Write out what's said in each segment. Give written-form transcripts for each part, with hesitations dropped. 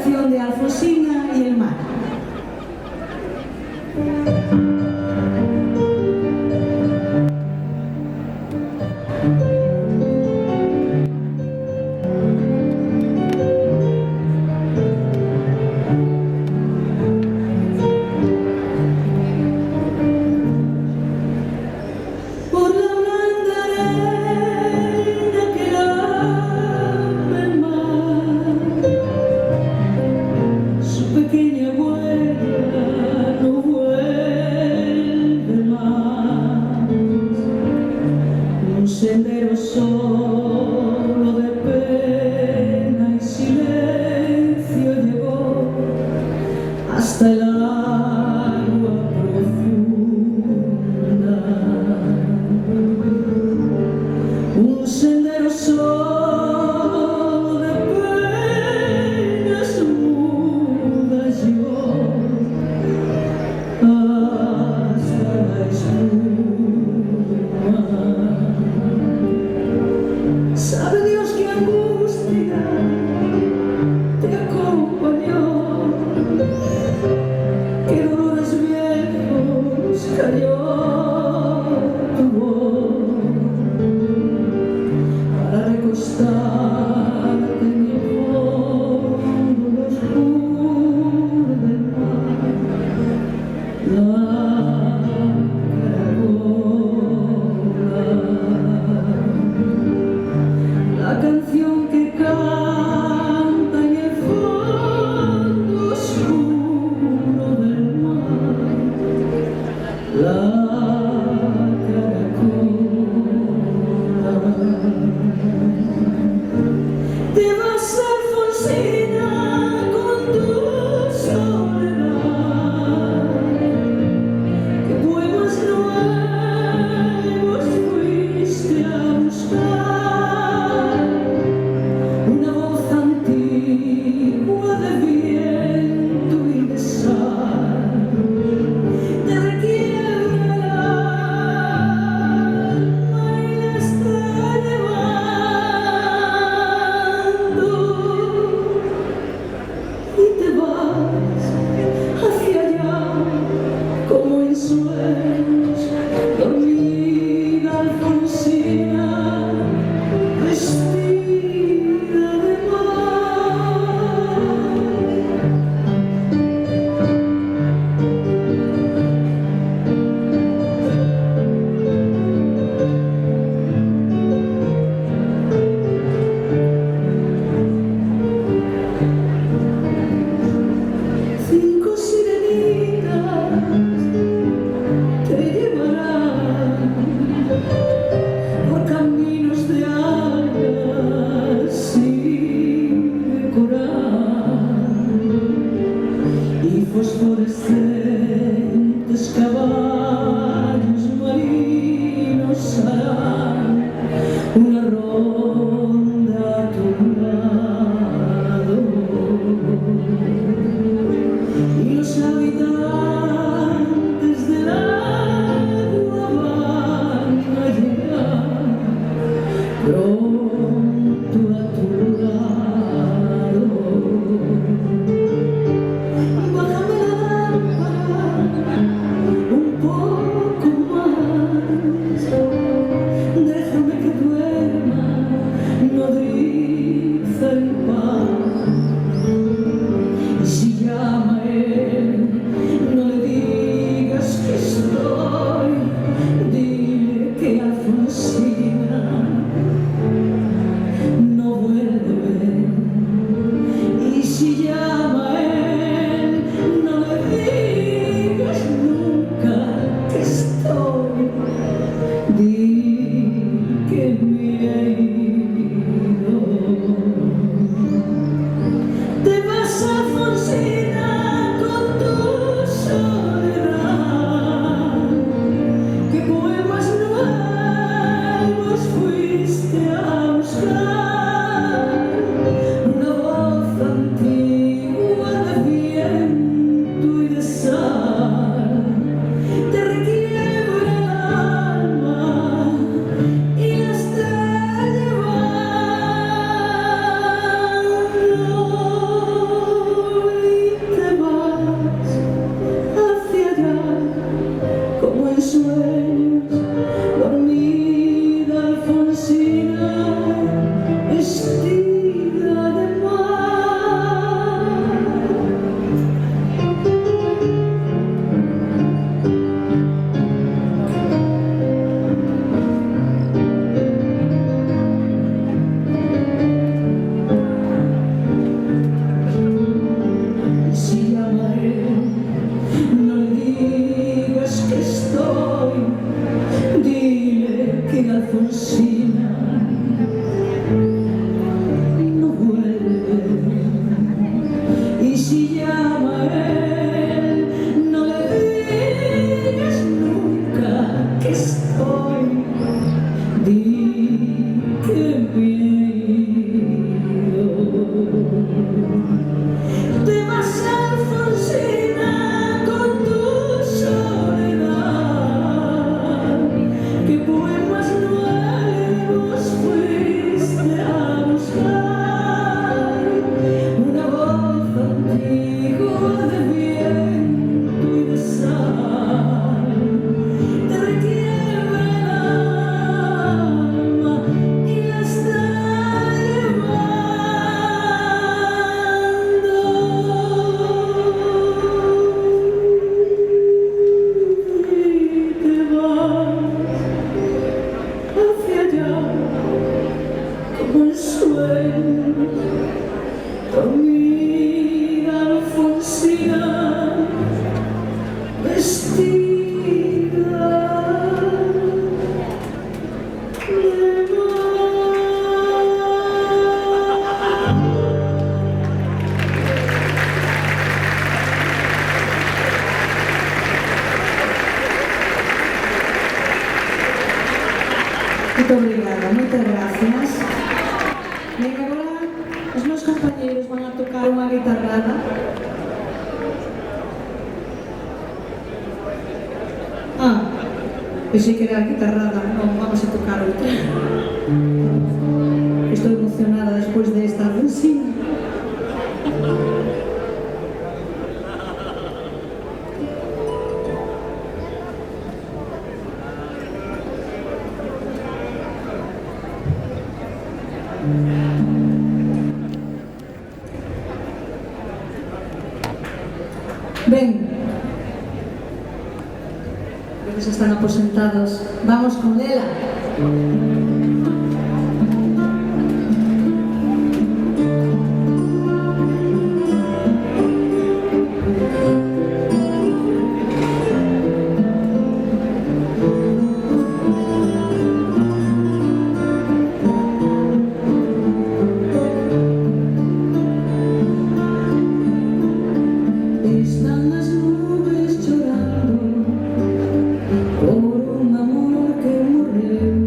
canción de Alfonsina y el mar. Sendero solo de pena y silencio llegó hasta el agua profunda. Un sendero solo de penas mudas llegó hasta la espuma. Sabe Dios qué angustia te acompañó, qué dolores viejos cayó tu voz para recostarte en el fondo oscuro del mar. La canción que canta en el fondo oscuro del mar, la caracola. Te vas, Alfonsina, con tu soledad, que poemas nuevos fuiste a buscar. Una voz antigua de viento y de sal te requiebra el alma y la está llevando, y te vas hacia allá como en sueños, dormida Alfonsina, vestida de cinco sirenitas te llevarán por caminos de algas sin decorar, y fosforescentes caballos marinos harán una ronda a tu lado, y los habitantes del agua van a llegar pronto a tu lado. Bájame la lámpara un poco más, déjame que duerma nodriza en paz. Y si llama a él, no le digas que estoy, dile que Alfonsina no vuelve. Y si llama a él, no le digas nunca que estoy, di que me he ido. Te vas, Alfonsina, con tu soledad, que poemas nuevos fuiste a buscar. Una voz antigua de viento y de sal te requiebra el alma y la está llevando. siga vestida de Muito obrigada, moitas gracias. E agora os meus compañeros van a tocar unha guitarrada. Pensei que era a guitarrada, non, vamos a tocar outra. Estou emocionada despois de esta rusina. Ben, creo que se están aposentados. Vamos con ela. Están las nubes llorando por un amor que morreu.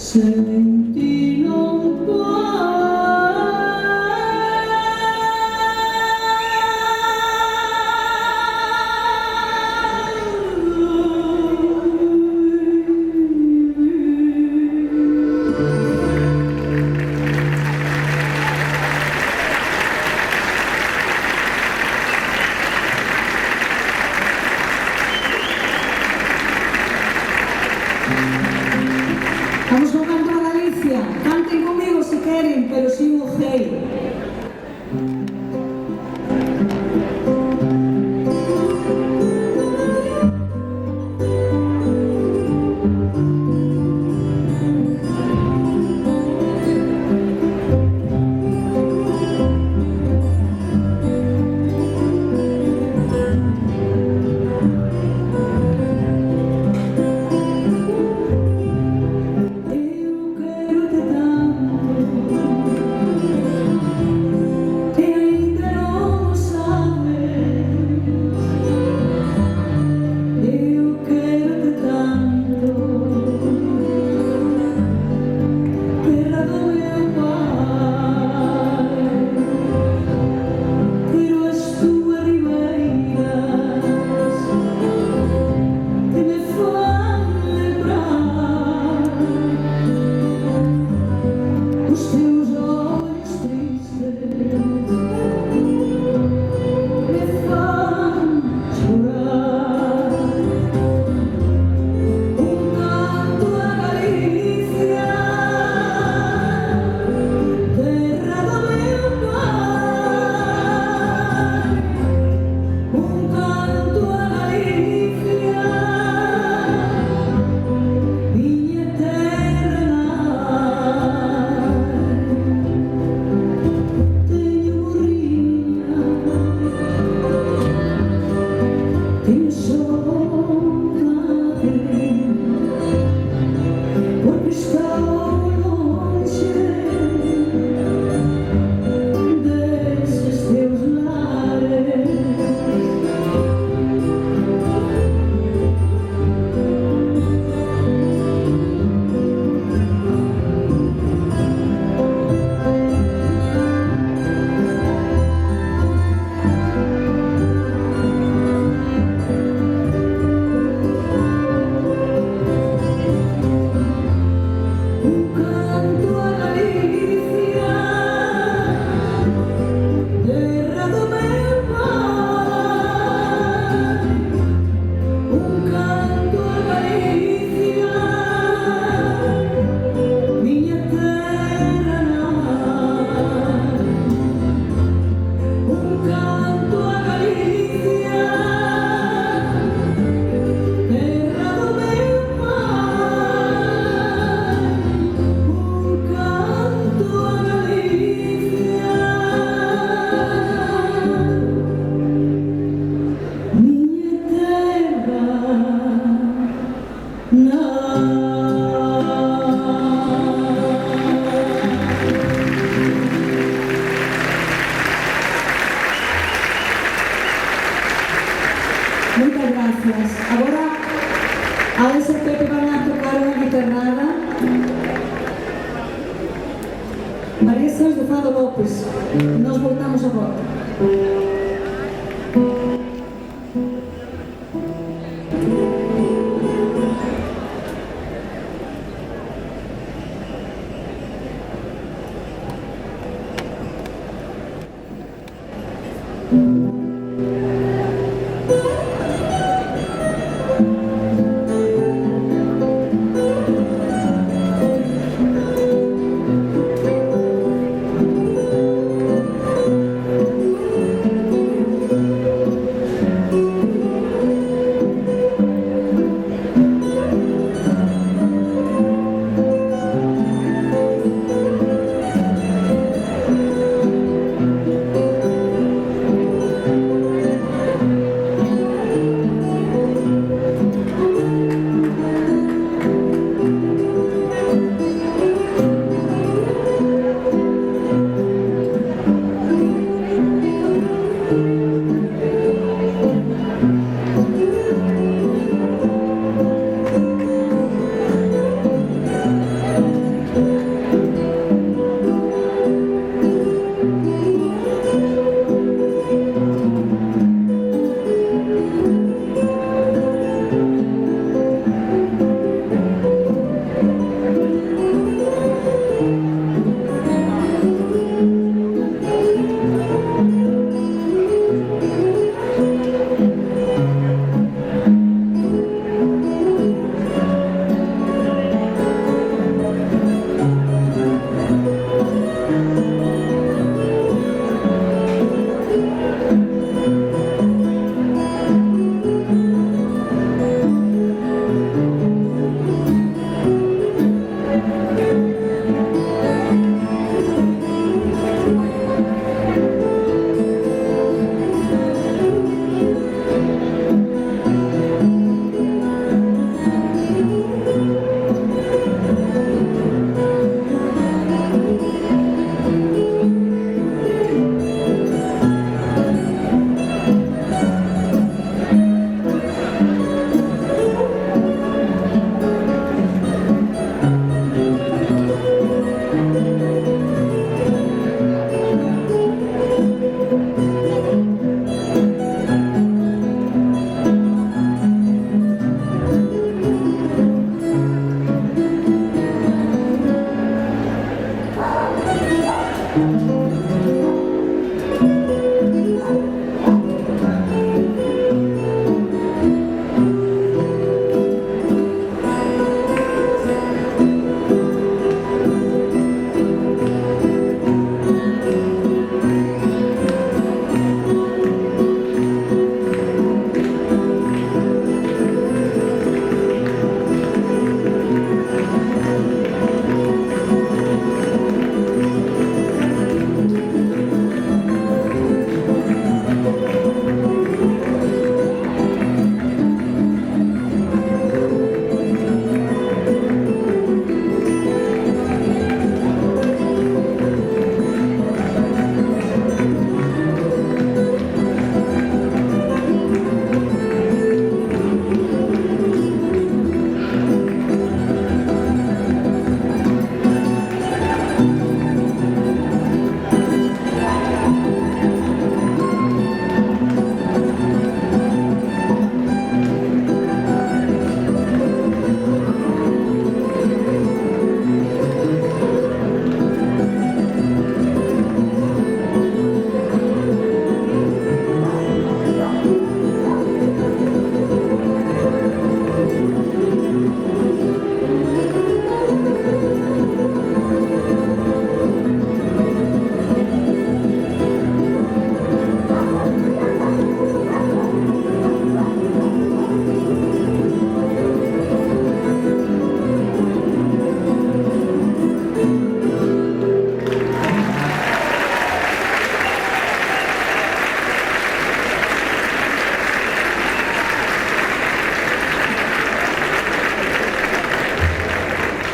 Sen ti non Vamos con Canto a Galicia. Canten conmigo si queren, pero sin un hey. Muchas gracias. Agora, Alex e Pepe van a tocar unha guitarrada. María Sés de Fado López. Nos voltamos agora.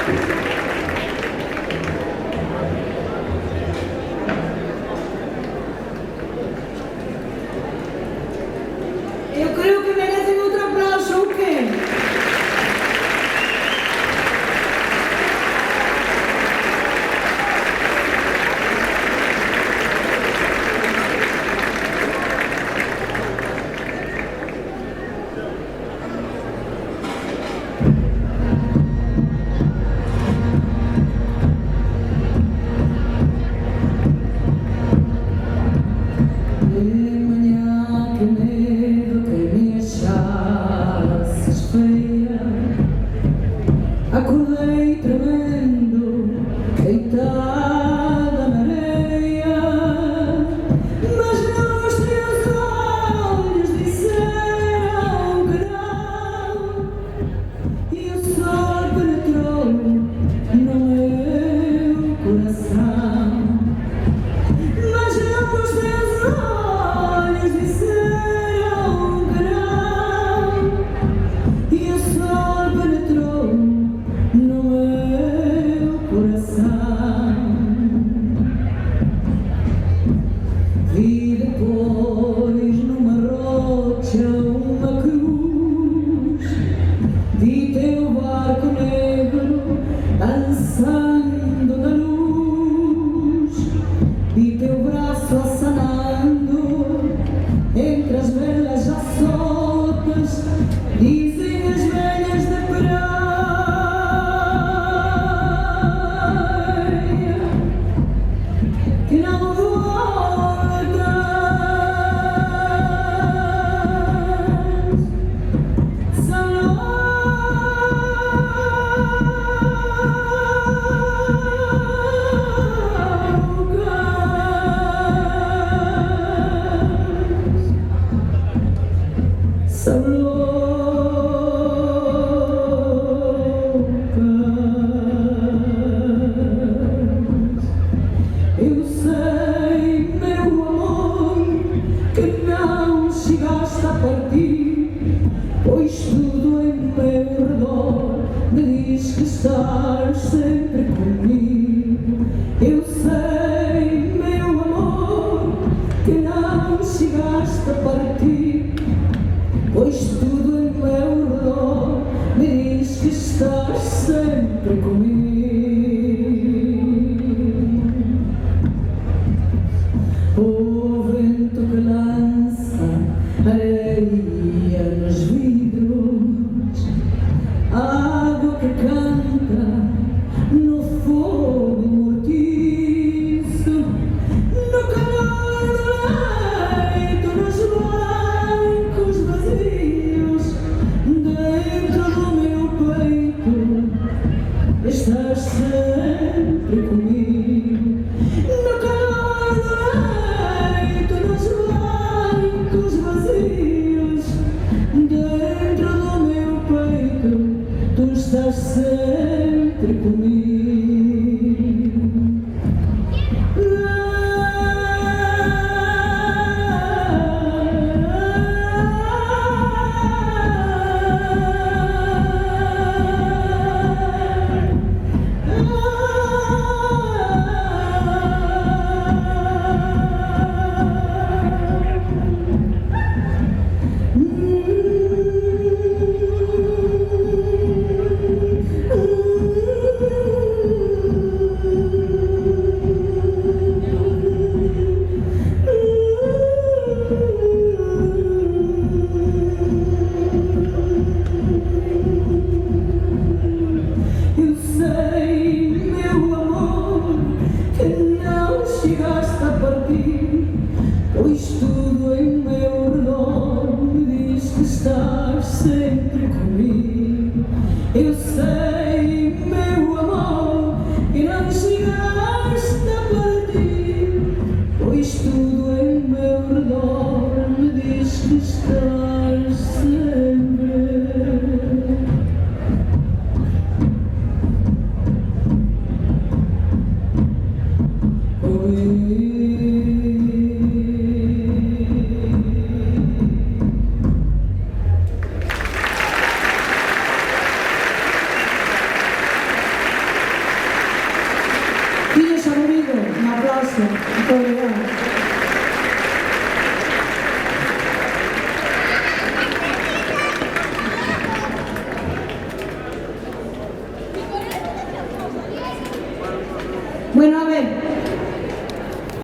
Eu creo que merecen outro aplauso, ou que? Que medo que me achasses feia. Acordei tremendo, deitada na areia, mas não os teus olhos disseram que não, e o sol penetrou no meu coração. Mas não os teus olhos disseram que não, e o sol penetrou no meu coração. Vi depois numa rocha uma cruz, vi teu barco negro dançando na luz, vi teu braço assanando entre as velas já soltas. Dizem as velhas da praia que não voltas. São eu sei, meu amor, que não chegaste a partir, pois tudo em meu redor me diz que estás sempre comigo. Eu sei, meu amor, que não chegaste a partir, pois tudo em meu redor me diz que estás sempre comigo. O vento que lança areia nos vidros, a água que canta no fogo mortiço, no calor do leito, nos bancos vazios, dentro do meu peito, estás sempre comigo.